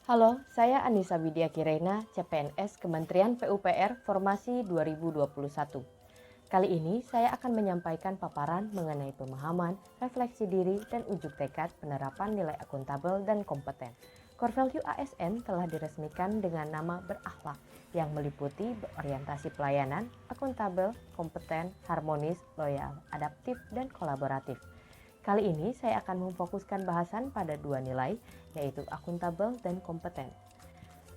Halo, saya Anissa Widya Kirena, CPNS Kementerian PUPR Formasi 2021. Kali ini saya akan menyampaikan paparan mengenai pemahaman, refleksi diri, dan ujuk tekad penerapan nilai akuntabel dan kompeten. Core Value ASN telah diresmikan dengan nama berakhlak yang meliputi berorientasi pelayanan, akuntabel, kompeten, harmonis, loyal, adaptif, dan kolaboratif. Kali ini saya akan memfokuskan bahasan pada dua nilai, yaitu akuntabel dan kompeten.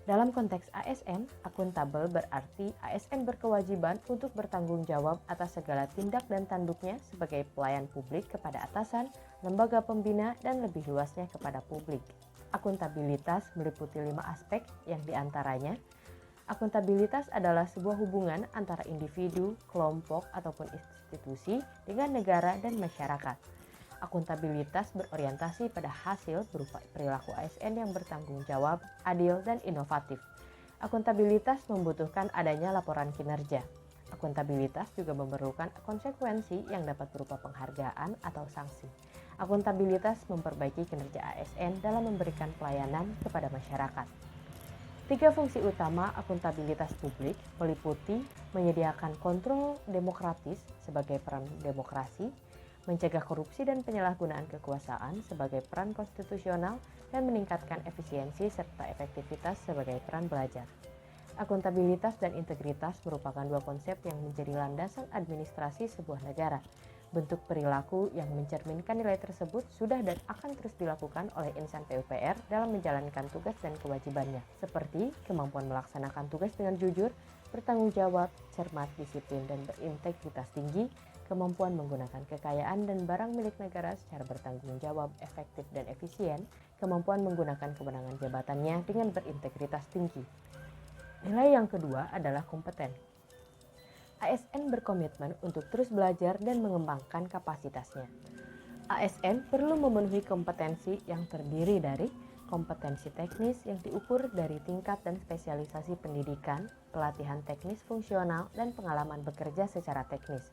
Dalam konteks ASN, akuntabel berarti ASN berkewajiban untuk bertanggung jawab atas segala tindak dan tanduknya sebagai pelayan publik kepada atasan, lembaga pembina, dan lebih luasnya kepada publik. Akuntabilitas meliputi 5 aspek yang diantaranya, akuntabilitas adalah sebuah hubungan antara individu, kelompok, ataupun institusi dengan negara dan masyarakat. Akuntabilitas berorientasi pada hasil berupa perilaku ASN yang bertanggung jawab, adil, dan inovatif. Akuntabilitas membutuhkan adanya laporan kinerja. Akuntabilitas juga memerlukan konsekuensi yang dapat berupa penghargaan atau sanksi. Akuntabilitas memperbaiki kinerja ASN dalam memberikan pelayanan kepada masyarakat. Tiga fungsi utama akuntabilitas publik meliputi menyediakan kontrol demokratis sebagai peran demokrasi, mencegah korupsi dan penyalahgunaan kekuasaan sebagai peran konstitusional, dan meningkatkan efisiensi serta efektivitas sebagai peran belajar. Akuntabilitas dan integritas merupakan dua konsep yang menjadi landasan administrasi sebuah negara. Bentuk perilaku yang mencerminkan nilai tersebut sudah dan akan terus dilakukan oleh insan PUPR dalam menjalankan tugas dan kewajibannya, seperti kemampuan melaksanakan tugas dengan jujur, bertanggung jawab, cermat, disiplin, dan berintegritas tinggi, kemampuan menggunakan kekayaan dan barang milik negara secara bertanggung jawab, efektif, dan efisien, kemampuan menggunakan kewenangan jabatannya dengan berintegritas tinggi. Nilai yang kedua adalah kompeten. ASN berkomitmen untuk terus belajar dan mengembangkan kapasitasnya. ASN perlu memenuhi kompetensi yang terdiri dari kompetensi teknis yang diukur dari tingkat dan spesialisasi pendidikan, pelatihan teknis fungsional, dan pengalaman bekerja secara teknis.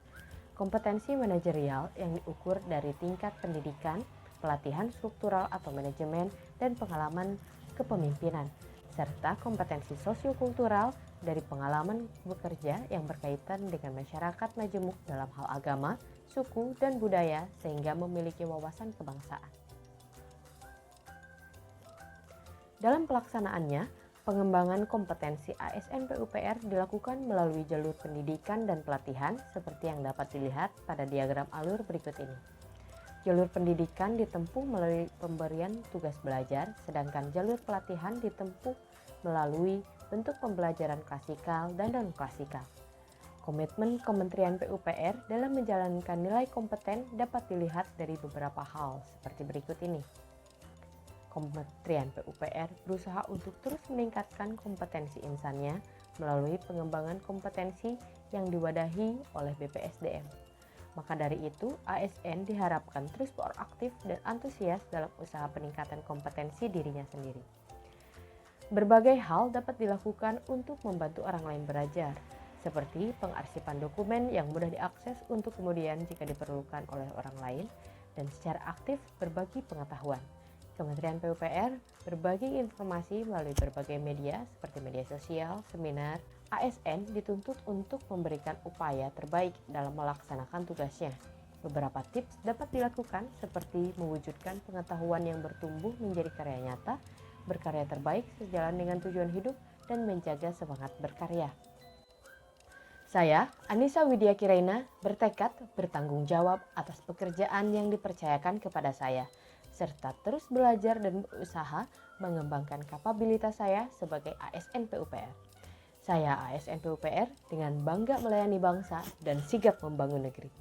Kompetensi manajerial yang diukur dari tingkat pendidikan, pelatihan struktural atau manajemen, dan pengalaman kepemimpinan, serta kompetensi sosiokultural dari pengalaman bekerja yang berkaitan dengan masyarakat majemuk dalam hal agama, suku, dan budaya sehingga memiliki wawasan kebangsaan. Dalam pelaksanaannya, pengembangan kompetensi ASN PUPR dilakukan melalui jalur pendidikan dan pelatihan seperti yang dapat dilihat pada diagram alur berikut ini. Jalur pendidikan ditempuh melalui pemberian tugas belajar, sedangkan jalur pelatihan ditempuh melalui bentuk pembelajaran klasikal dan non-klasikal. Komitmen Kementerian PUPR dalam menjalankan nilai kompeten dapat dilihat dari beberapa hal seperti berikut ini. Kementerian PUPR berusaha untuk terus meningkatkan kompetensi insannya melalui pengembangan kompetensi yang diwadahi oleh BPSDM. Maka dari itu, ASN diharapkan terus proaktif dan antusias dalam usaha peningkatan kompetensi dirinya sendiri. Berbagai hal dapat dilakukan untuk membantu orang lain belajar, seperti pengarsipan dokumen yang mudah diakses untuk kemudian jika diperlukan oleh orang lain, dan secara aktif berbagi pengetahuan. Kementerian PUPR berbagi informasi melalui berbagai media seperti media sosial, seminar. ASN dituntut untuk memberikan upaya terbaik dalam melaksanakan tugasnya. Beberapa tips dapat dilakukan seperti mewujudkan pengetahuan yang bertumbuh menjadi karya nyata, berkarya terbaik sejalan dengan tujuan hidup, dan menjaga semangat berkarya. Saya, Anissa Widya Kirena, bertekad bertanggung jawab atas pekerjaan yang dipercayakan kepada saya, serta terus belajar dan berusaha mengembangkan kapabilitas saya sebagai ASN PUPR. Saya ASN PUPR dengan bangga melayani bangsa dan sigap membangun negeri.